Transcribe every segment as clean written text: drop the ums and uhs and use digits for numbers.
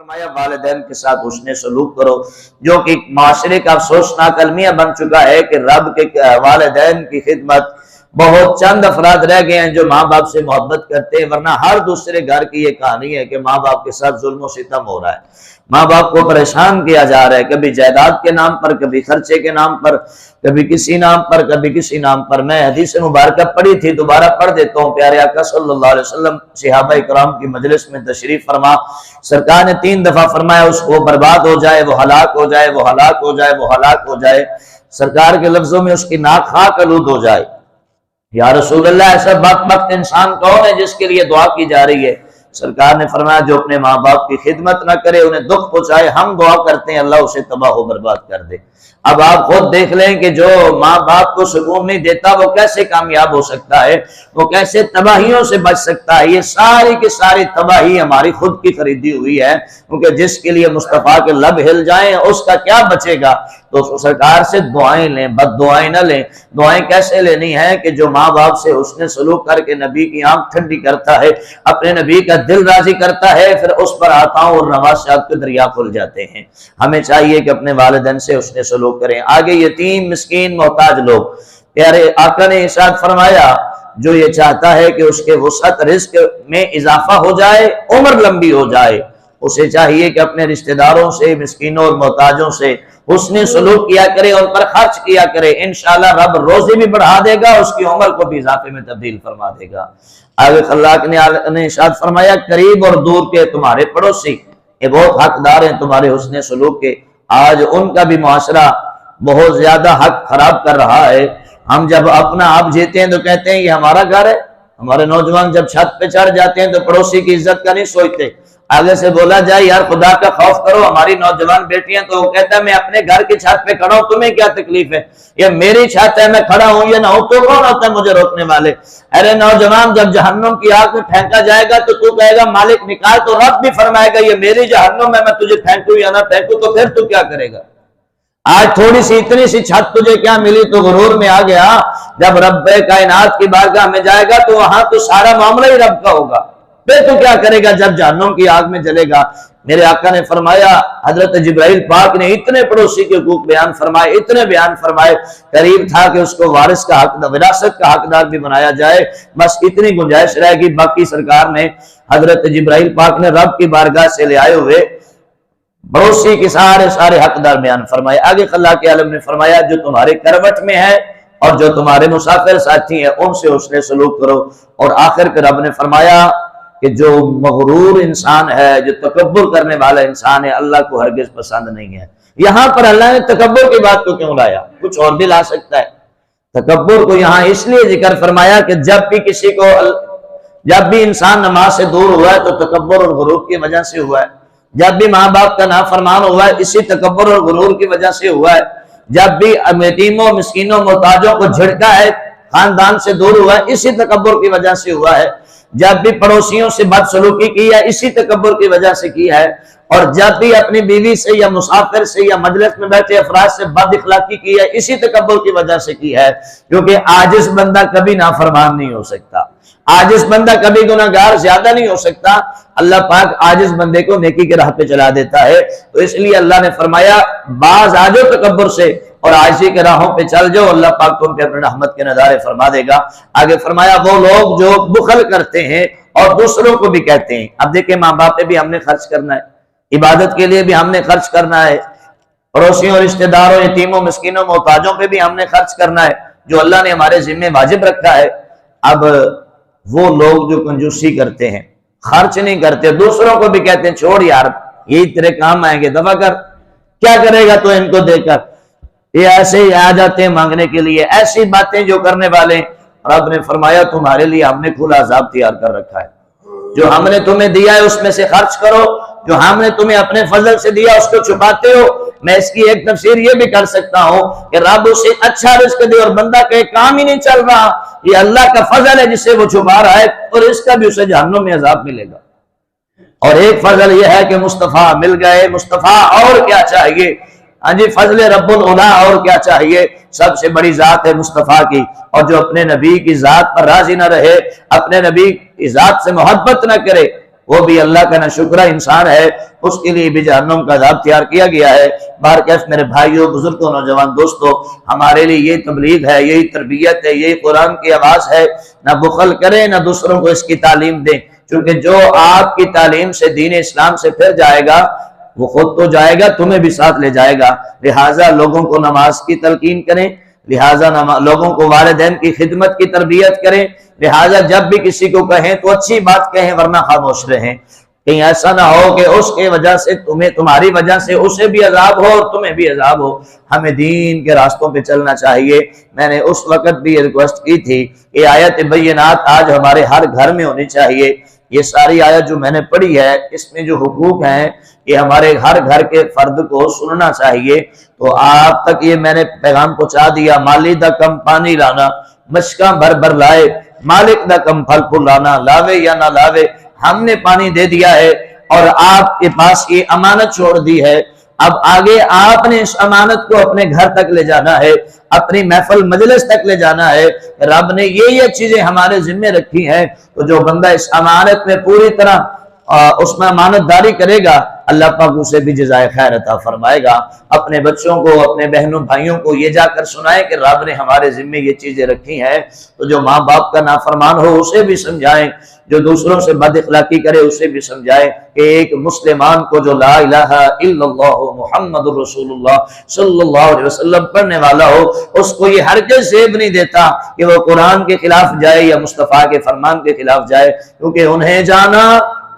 فرمایا والدین کے ساتھ حسن سلوک کرو، جو کہ معاشرے کا افسوسناک المیہ بن چکا ہے کہ رب کے والدین کی خدمت بہت چند افراد رہ گئے ہیں جو ماں باپ سے محبت کرتے ہیں، ورنہ ہر دوسرے گھر کی یہ کہانی ہے کہ ماں باپ کے ساتھ ظلم و ستم ہو رہا ہے، ماں باپ کو پریشان کیا جا رہا ہے، کبھی جائیداد کے نام پر، کبھی خرچے کے نام پر، کبھی کسی نام پر، کبھی کسی نام پر۔ میں حدیث مبارکہ پڑھی تھی، دوبارہ پڑھ دیتا ہوں۔ پیارے آقا صلی اللہ علیہ وسلم صحابہ کرام کی مجلس میں تشریف فرما، سرکار نے 3 دفعہ فرمایا اس کو برباد ہو جائے، وہ ہلاک ہو جائے، وہ ہلاک ہو جائے، وہ ہلاک ہو جائے۔ سرکار کے لفظوں میں اس کی ناک خاک آلود ہو جائے۔ یا رسول اللہ، ایسا بدبخت انسان کون ہے جس کے لیے دعا کی جا رہی ہے؟ سرکار نے فرمایا جو اپنے ماں باپ کی خدمت نہ کرے، انہیں دکھ پہنچائے، ہم دعا کرتے ہیں اللہ اسے تباہ و برباد کر دے۔ اب آپ خود دیکھ لیں کہ جو ماں باپ کو سکون نہیں دیتا وہ کیسے کامیاب ہو سکتا ہے، وہ کیسے تباہیوں سے بچ سکتا ہے۔ یہ ساری کی ساری تباہی ہماری خود کی خریدی ہوئی ہے، کیونکہ جس کے لیے مصطفیٰ کے لب ہل جائیں اس کا کیا بچے گا؟ تو سرکار سے دعائیں لیں، بد دعائیں نہ لیں۔ دعائیں کیسے لینی ہیں کہ جو ماں باپ سے حسن سلوک کر کے نبی کی آنکھ ٹھنڈی کرتا ہے، اپنے نبی کا دل راضی کرتا ہے، پھر اس پر عطاؤں اور نواسیات کے دریا کھل جاتے ہیں۔ ہمیں چاہیے کہ اپنے والدین سے حسن سلوک کریں۔ آگے یتیم، مسکین، محتاج لوگ، پیارے آقا نے ارشاد فرمایا جو یہ چاہتا ہے کہ اس کے وسعت رزق میں اضافہ ہو جائے، عمر لمبی ہو جائے، اسے چاہیے کہ اپنے رشتہ داروں سے، مسکینوں اور محتاجوں سے حسن سلوک کیا کرے، ان پر خرچ کیا کرے۔ انشاءاللہ رب روزی بھی بڑھا دے گا، اس کی عمر کو بھی اضافے میں تبدیل فرما دے گا۔ آگے خلاق نے ارشاد فرمایا قریب اور دور کے تمہارے پڑوسی یہ بہت حقدار ہیں تمہارے حسن سلوک کے۔ آج ان کا بھی معاشرہ بہت زیادہ حق خراب کر رہا ہے۔ ہم جب اپنا آپ جیتے ہیں تو کہتے ہیں یہ ہمارا گھر ہے۔ ہمارے نوجوان جب چھت پہ چڑھ جاتے ہیں تو پڑوسی کی عزت کا نہیں سوچتے۔ آگے سے بولا جائے یار خدا کا خوف کرو، ہماری نوجوان بیٹیاں، تو وہ کہتا ہے میں اپنے گھر کی چھت پہ کھڑا ہوں، تمہیں کیا تکلیف ہے؟ یہ میری چھت ہے، میں کھڑا ہوں یا نہ ہوں تو کون ہوتا ہے مجھے روکنے والے؟ ارے نوجوان، جب جہنم کی آگ میں پھینکا جائے گا تو کہے گا مالک نکال، تو رب بھی فرمائے گا یہ میری جہنم ہے، میں تجھے پھینکوں یا نہ پھینکوں، تو پھر تو کیا کرے گا؟ آج تھوڑی سی اتنی سی چھت تجھے کیا ملی تو غرور میں آ گیا۔ جب رب کائنات کی بارگاہ میں جائے گا تو وہاں تو سارا معاملہ ہی رب کا ہوگا، پھر تو کیا کرے گا جب جہنم کی آگ میں جلے گا؟ میرے آقا نے فرمایا، حضرت جبرائیل پاک نے اتنے پڑوسی کے حقوق بیان فرمائے، اتنے بیان فرمائے، قریب تھا کہ اس کو وارث کا حق، وراثت کا حقدار بھی بنایا جائے، بس اتنی گنجائش رہے گی۔ باقی سرکار نے حضرت جبرائیل پاک نے رب کی بارگاہ سے لے آئے ہوئے پڑوسی کے سارے حقدار بیان فرمائے۔ آگے اللہ کے عالم نے فرمایا جو تمہارے کروٹ میں ہے اور جو تمہارے مسافر ساتھی ہیں ان سے حسن سلوک کرو۔ اور آخر کے رب نے فرمایا کہ جو مغرور انسان ہے، جو تکبر کرنے والا انسان ہے، اللہ کو ہرگز پسند نہیں ہے۔ یہاں پر اللہ نے تکبر کی بات کو کیوں لایا؟ کچھ اور بھی لا سکتا ہے۔ تکبر کو یہاں اس لیے ذکر فرمایا کہ جب بھی انسان نماز سے دور ہوا ہے تو تکبر اور غرور کی وجہ سے ہوا ہے۔ جب بھی ماں باپ کا نافرمان ہوا ہے اسی تکبر اور غرور کی وجہ سے ہوا ہے۔ جب بھی یتیموں، مسکینوں، محتاجوں کو جھڑکا ہے، خاندان سے دور ہوا ہے اسی تکبر کی وجہ سے ہوا ہے۔ جب بھی پڑوسیوں سے بد سلوکی کی ہے اسی تکبر کی وجہ سے کی ہے۔ اور جب بھی اپنی بیوی سے یا مسافر سے یا مجلس میں بیٹھے افراد سے بد اخلاقی کی ہے اسی تکبر کی وجہ سے کی ہے، کیونکہ عاجز بندہ کبھی نافرمان نہیں ہو سکتا، عاجز بندہ کبھی گناہگار زیادہ نہیں ہو سکتا۔ اللہ پاک عاجز بندے کو نیکی کے راہ پہ چلا دیتا ہے، تو اس لیے اللہ نے فرمایا باز آ جاؤ تکبر سے اور عاجزی کے راہوں پہ چل جاؤ، اللہ پاک تم پہ اپنے رحمت کے نظارے فرما دے گا۔ آگے فرمایا وہ لوگ جو بخل کرتے ہیں اور دوسروں کو بھی کہتے ہیں۔ اب دیکھیں ماں باپ پہ بھی ہم نے خرچ کرنا ہے، عبادت کے لیے بھی ہم نے خرچ کرنا ہے، پڑوسیوں، رشتہ داروں، یتیموں، مسکینوں، محتاجوں پہ بھی ہم نے خرچ کرنا ہے جو اللہ نے ہمارے ذمہ واجب رکھا ہے۔ اب وہ لوگ جو کنجوسی کرتے ہیں، خرچ نہیں کرتے، دوسروں کو بھی کہتے ہیں چھوڑ یار یہی تیرے کام آئیں گے، دفع کر، کیا کرے گا تو ان کو دے کر۔ یہ ایسے ہی آ جاتے ہیں مانگنے کے لیے، ایسی باتیں جو کرنے والے۔ رب نے فرمایا تمہارے لیے ہم نے کھلا عذاب تیار کر رکھا ہے، جو ہم نے تمہیں دیا ہے اس میں سے خرچ کرو، جو ہم نے تمہیں اپنے فضل سے دیا اس کو چھپاتے ہو۔ میں اس کی ایک تفسیر یہ بھی کر سکتا ہوں کہ رب اسے اچھا رزق دے اور بندہ کا ایک کام ہی نہیں چل رہا، یہ اللہ کا فضل ہے جسے وہ چھپا رہا ہے، اور اس کا بھی اسے جہنم میں عذاب ملے گا۔ اور ایک فضل یہ ہے کہ مصطفیٰ مل گئے، مصطفیٰ اور کیا چاہیے؟ ہاں جی، فضل رب العلا اور کیا چاہیے؟ سب سے بڑی ذات ہے مصطفیٰ کی، اور جو اپنے نبی کی ذات پر راضی نہ رہے، اپنے نبی کی ذات سے محبت نہ کرے، وہ بھی اللہ کا ناشکرہ انسان ہے، اس کے لیے بھی جہنم کا عذاب تیار کیا گیا ہے۔ بہرکیف میرے بھائیوں، بزرگوں، نوجوان دوستوں، ہمارے لیے یہ تبلیغ ہے، یہی تربیت ہے، یہی قرآن کی آواز ہے۔ نہ بخل کریں، نہ دوسروں کو اس کی تعلیم دیں، کیونکہ جو آپ کی تعلیم سے، دین اسلام سے پھر جائے گا وہ خود تو جائے گا، تمہیں بھی ساتھ لے جائے گا۔ لہٰذا لوگوں کو نماز کی تلقین کریں، لہٰذا لوگوں کو والدین کی خدمت کی تربیت کریں، لہٰذا جب بھی کسی کو کہیں تو اچھی بات کہیں ورنہ خاموش رہیں۔ کہیں ایسا نہ ہو کہ اس کے وجہ سے تمہاری وجہ سے اسے بھی عذاب ہو اور تمہیں بھی عذاب ہو۔ ہمیں دین کے راستوں پہ چلنا چاہیے۔ میں نے اس وقت بھی یہ ریکویسٹ کی تھی کہ آیت بینات آج ہمارے ہر گھر میں ہونی چاہیے۔ یہ ساری آیت جو میں نے پڑھی ہے، اس میں جو حقوق ہیں یہ ہمارے ہر گھر کے فرد کو سننا چاہیے۔ تو آپ تک یہ میں نے پیغام پہنچا دیا، مالی دا کم پانی لانا، مشکاں بھر بھر لائے، مالک دا کم پھل پھول لانا، لاوے یا نہ لاوے ہم نے پانی دے دیا ہے اور آپ کے پاس یہ امانت چھوڑ دی ہے۔ اب آگے آپ نے اس امانت کو اپنے گھر تک لے جانا ہے، اپنی محفل مجلس تک لے جانا ہے۔ رب نے یہ چیزیں ہمارے ذمہ رکھی ہیں، تو جو بندہ اس امانت میں پوری طرح اس میں امانت داری کرے گا، اللہ پاک اسے بھی جزائے خیر عطا فرمائے گا۔ اپنے بچوں کو، اپنے بہنوں بھائیوں کو یہ جا کر سنائیں کہ رب نے ہمارے ذمہ یہ چیزیں رکھی ہیں، تو جو ماں باپ کا نافرمان ہو اسے بھی سمجھائیں، جو دوسروں سے بد اخلاقی کرے اسے بھی سمجھائیں کہ ایک مسلمان کو جو لا الہ الا اللہ محمد رسول اللہ صلی اللہ علیہ وسلم پڑھنے والا ہو، اس کو یہ ہرگز زیب نہیں دیتا کہ وہ قرآن کے خلاف جائے یا مصطفیٰ کے فرمان کے خلاف جائے، کیونکہ انہیں جانا،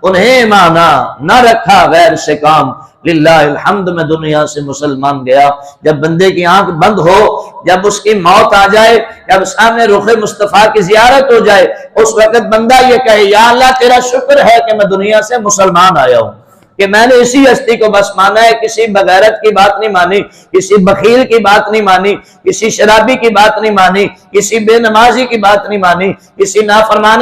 انہیں مانا، نہ رکھا غیر سے کام۔ للہ الحمد میں دنیا سے مسلمان گیا۔ جب بندے کی آنکھ بند ہو، جب اس کی موت آ جائے، جب سامنے رخ مصطفیٰ کی زیارت ہو جائے، اس وقت بندہ یہ کہے یا اللہ تیرا شکر ہے کہ میں دنیا سے مسلمان آیا ہوں، کہ میں نے اسی ہستی کو بس مانا ہے، کسی بغیرت کی بات نہیں مانی، کسی بخیل کی بات نہیں مانی، کسی شرابی کی بات نہیں مانی، کسی بے نمازی کی بات نہیں مانی، کسی نافرمان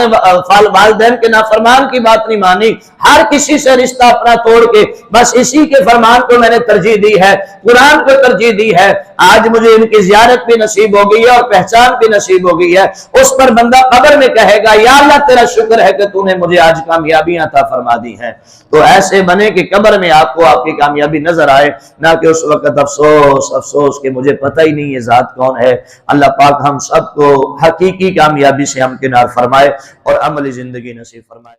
والدین کے نافرمان کی بات نہیں مانی، ہر کسی سے رشتہ اپنا توڑ کے بس اسی کے فرمان کو میں نے ترجیح دی ہے، قرآن کو ترجیح دی ہے۔ آج مجھے ان کی زیارت بھی نصیب ہو گئی ہے اور پہچان بھی نصیب ہو گئی ہے، اس پر بندہ قبر میں کہے گا یا اللہ تیرا شکر ہے کہ تو نے مجھے آج کامیابیاں عطا فرما دی ہیں۔ تو ایسے بنے کہ قبر میں آپ کو آپ کی کامیابی نظر آئے، نہ کہ اس وقت افسوس افسوس کہ مجھے پتہ ہی نہیں یہ ذات کون ہے۔ اللہ پاک ہم سب کو حقیقی کامیابی سے ہمکنار فرمائے اور عملی زندگی نصیب فرمائے۔